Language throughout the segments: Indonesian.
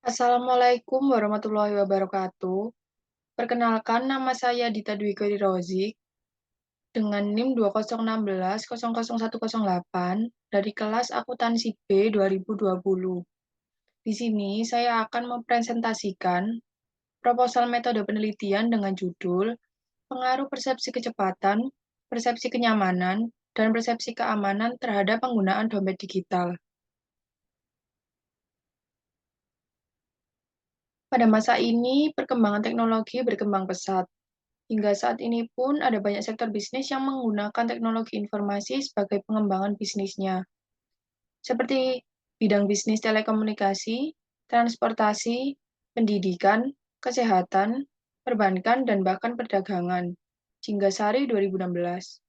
Assalamualaikum warahmatullahi wabarakatuh. Perkenalkan, nama saya Dita Dwi Kori Rozik dengan NIM 2016001108 dari kelas Akuntansi B 2020. Di sini saya akan mempresentasikan proposal metode penelitian dengan judul Pengaruh Persepsi Kecepatan, Persepsi Kenyamanan, dan Persepsi Keamanan terhadap penggunaan dompet digital. Pada masa ini, perkembangan teknologi berkembang pesat. Hingga saat ini pun ada banyak sektor bisnis yang menggunakan teknologi informasi sebagai pengembangan bisnisnya, seperti bidang bisnis telekomunikasi, transportasi, pendidikan, kesehatan, perbankan, dan bahkan perdagangan. Hingga Sari 2016.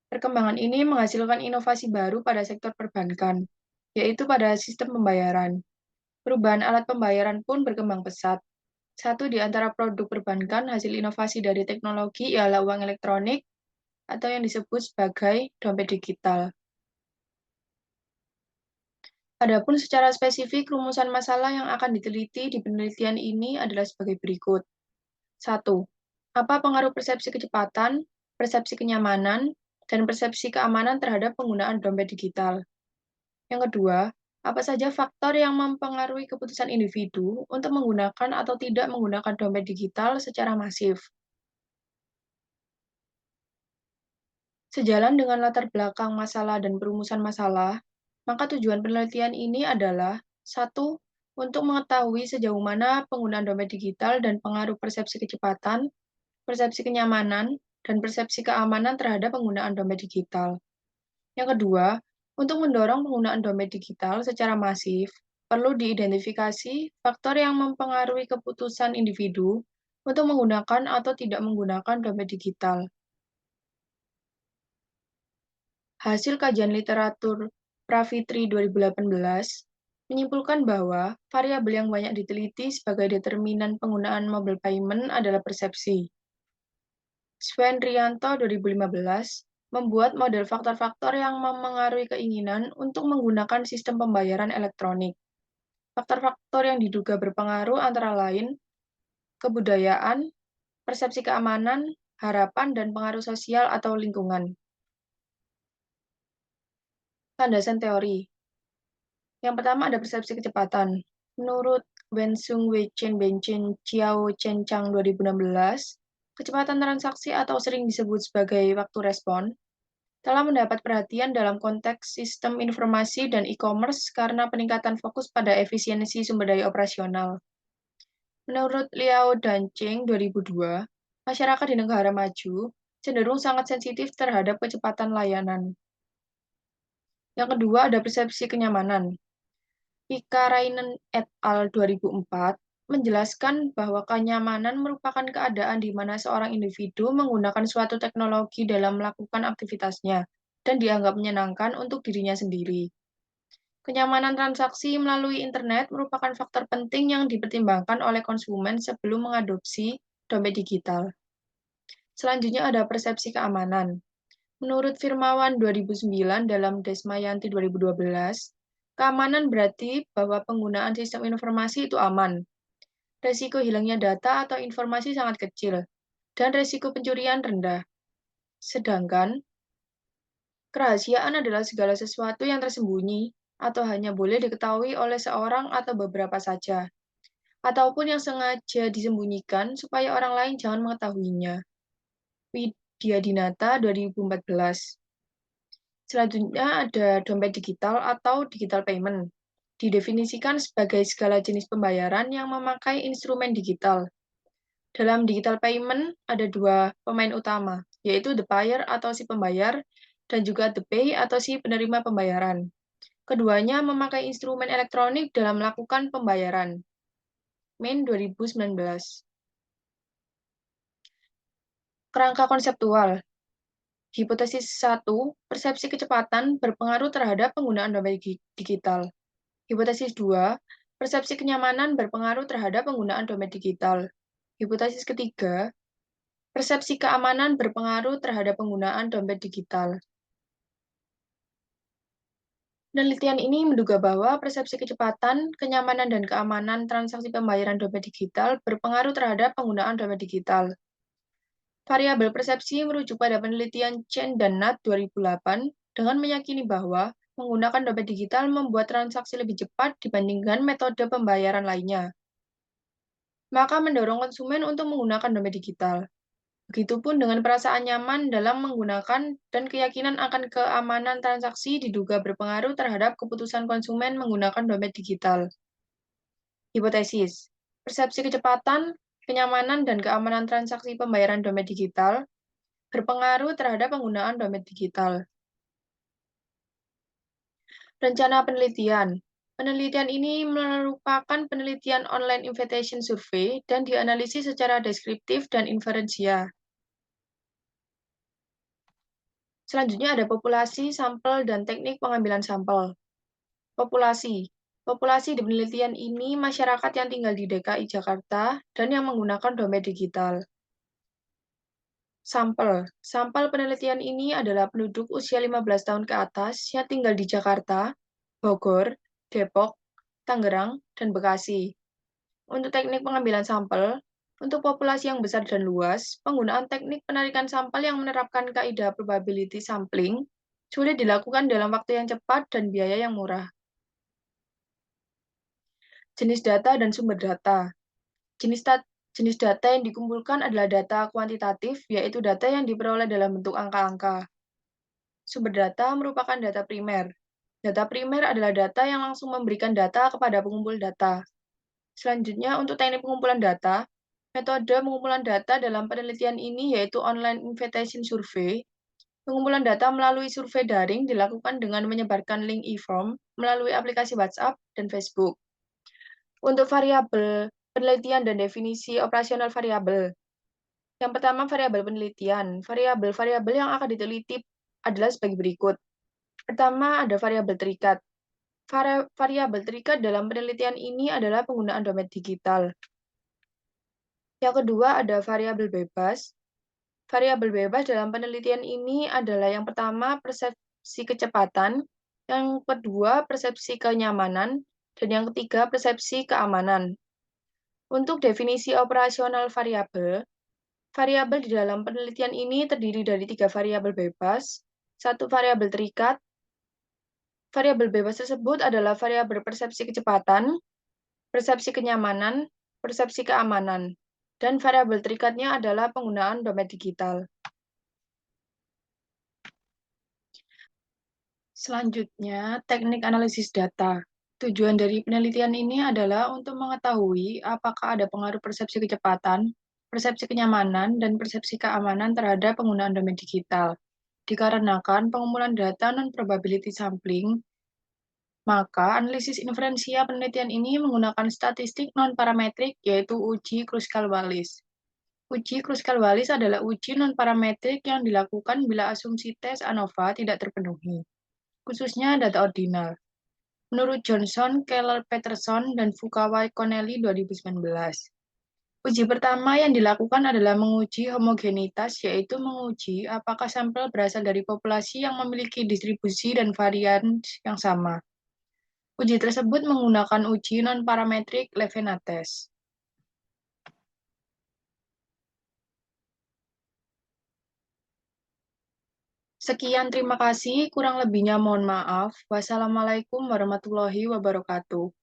Perkembangan ini menghasilkan inovasi baru pada sektor perbankan, yaitu pada sistem pembayaran. Perubahan alat pembayaran pun berkembang pesat. Satu di antara produk perbankan hasil inovasi dari teknologi ialah uang elektronik atau yang disebut sebagai dompet digital. Adapun secara spesifik, rumusan masalah yang akan diteliti di penelitian ini adalah sebagai berikut. 1. Apa pengaruh persepsi kecepatan, persepsi kenyamanan, dan persepsi keamanan terhadap penggunaan dompet digital? Yang kedua, apa saja faktor yang mempengaruhi keputusan individu untuk menggunakan atau tidak menggunakan dompet digital secara masif? Sejalan dengan latar belakang masalah dan perumusan masalah, maka tujuan penelitian ini adalah: satu, untuk mengetahui sejauh mana penggunaan dompet digital dan pengaruh persepsi kecepatan, persepsi kenyamanan, dan persepsi keamanan terhadap penggunaan dompet digital. Yang kedua, untuk mendorong penggunaan dompet digital secara masif, perlu diidentifikasi faktor yang mempengaruhi keputusan individu untuk menggunakan atau tidak menggunakan dompet digital. Hasil kajian literatur Pravitri 2018 menyimpulkan bahwa variabel yang banyak diteliti sebagai determinan penggunaan mobile payment adalah persepsi. Sven Rianto 2015 membuat model faktor-faktor yang memengaruhi keinginan untuk menggunakan sistem pembayaran elektronik. Faktor-faktor yang diduga berpengaruh antara lain kebudayaan, persepsi keamanan, harapan, dan pengaruh sosial atau lingkungan. Landasan teori. Yang pertama ada persepsi kecepatan. Menurut Wensung Weichen Benchen Chiao Chen Chang 2016, kecepatan transaksi atau sering disebut sebagai waktu respon telah mendapat perhatian dalam konteks sistem informasi dan e-commerce karena peningkatan fokus pada efisiensi sumber daya operasional. Menurut Liao Dancheng 2002, masyarakat di negara maju cenderung sangat sensitif terhadap kecepatan layanan. Yang kedua ada persepsi kenyamanan. Pikkarainen et al. 2004 menjelaskan bahwa kenyamanan merupakan keadaan di mana seorang individu menggunakan suatu teknologi dalam melakukan aktivitasnya dan dianggap menyenangkan untuk dirinya sendiri. Kenyamanan transaksi melalui internet merupakan faktor penting yang dipertimbangkan oleh konsumen sebelum mengadopsi dompet digital. Selanjutnya ada persepsi keamanan. Menurut Firmawan 2009 dalam Desmayanti 2012, keamanan berarti bahwa penggunaan sistem informasi itu aman. Resiko hilangnya data atau informasi sangat kecil, dan resiko pencurian rendah. Sedangkan, kerahasiaan adalah segala sesuatu yang tersembunyi atau hanya boleh diketahui oleh seorang atau beberapa saja, ataupun yang sengaja disembunyikan supaya orang lain jangan mengetahuinya. Widyadinata 2014. Selanjutnya ada dompet digital atau digital payment. Didefinisikan sebagai segala jenis pembayaran yang memakai instrumen digital. Dalam digital payment ada dua pemain utama, yaitu the buyer atau si pembayar, dan juga the pay atau si penerima pembayaran. Keduanya memakai instrumen elektronik dalam melakukan pembayaran. Main 2019. Kerangka konseptual. Hipotesis 1, persepsi kecepatan berpengaruh terhadap penggunaan dompet digital. Hipotesis 2, persepsi kenyamanan berpengaruh terhadap penggunaan dompet digital. Hipotesis ketiga, persepsi keamanan berpengaruh terhadap penggunaan dompet digital. Penelitian ini menduga bahwa persepsi kecepatan, kenyamanan, dan keamanan transaksi pembayaran dompet digital berpengaruh terhadap penggunaan dompet digital. Variabel persepsi merujuk pada penelitian Chen dan Nat 2008 dengan meyakini bahwa menggunakan dompet digital membuat transaksi lebih cepat dibandingkan metode pembayaran lainnya, maka mendorong konsumen untuk menggunakan dompet digital. Begitupun dengan perasaan nyaman dalam menggunakan dan keyakinan akan keamanan transaksi diduga berpengaruh terhadap keputusan konsumen menggunakan dompet digital. Hipotesis, persepsi kecepatan, kenyamanan, dan keamanan transaksi pembayaran dompet digital berpengaruh terhadap penggunaan dompet digital. Rencana penelitian. Penelitian ini merupakan penelitian online invitation survey dan dianalisis secara deskriptif dan inferensial. Selanjutnya ada populasi, sampel, dan teknik pengambilan sampel. Populasi. Populasi di penelitian ini masyarakat yang tinggal di DKI Jakarta dan yang menggunakan dompet digital. Sampel. Sampel penelitian ini adalah penduduk usia 15 tahun ke atas yang tinggal di Jakarta, Bogor, Depok, Tangerang, dan Bekasi. Untuk teknik pengambilan sampel, untuk populasi yang besar dan luas, penggunaan teknik penarikan sampel yang menerapkan kaidah probability sampling sulit dilakukan dalam waktu yang cepat dan biaya yang murah. Jenis data dan sumber data. Jenis data yang dikumpulkan adalah data kuantitatif, yaitu data yang diperoleh dalam bentuk angka-angka. Sumber data merupakan data primer. Data primer adalah data yang langsung memberikan data kepada pengumpul data. Selanjutnya, untuk teknik pengumpulan data, metode pengumpulan data dalam penelitian ini yaitu online invitation survey. Pengumpulan data melalui survei daring dilakukan dengan menyebarkan link e-form melalui aplikasi WhatsApp dan Facebook. Untuk variabel penelitian dan definisi operasional variabel. Yang pertama, variabel penelitian. Variabel-variabel yang akan diteliti adalah sebagai berikut. Pertama, ada variabel terikat. Variabel terikat dalam penelitian ini adalah penggunaan dompet digital. Yang kedua, ada variabel bebas. Variabel bebas dalam penelitian ini adalah yang pertama, persepsi kecepatan, yang kedua, persepsi kenyamanan, dan yang ketiga, persepsi keamanan. Untuk definisi operasional variabel, variabel di dalam penelitian ini terdiri dari 3 variabel bebas, 1 variabel terikat. Variabel bebas tersebut adalah variabel persepsi kecepatan, persepsi kenyamanan, persepsi keamanan, dan variabel terikatnya adalah penggunaan dompet digital. Selanjutnya, teknik analisis data. Tujuan dari penelitian ini adalah untuk mengetahui apakah ada pengaruh persepsi kecepatan, persepsi kenyamanan, dan persepsi keamanan terhadap penggunaan dompet digital. Dikarenakan pengumpulan data non-probability sampling, maka analisis inferensial penelitian ini menggunakan statistik non-parametrik, yaitu uji Kruskal-Wallis. Uji Kruskal-Wallis adalah uji non-parametrik yang dilakukan bila asumsi tes ANOVA tidak terpenuhi, khususnya data ordinal. Menurut Johnson, Keller Peterson, dan Fukawa Connelly 2019. Uji pertama yang dilakukan adalah menguji homogenitas, yaitu menguji apakah sampel berasal dari populasi yang memiliki distribusi dan varian yang sama. Uji tersebut menggunakan uji non-parametrik Levena-Test. Sekian, terima kasih. Kurang lebihnya mohon maaf. Wassalamualaikum warahmatullahi wabarakatuh.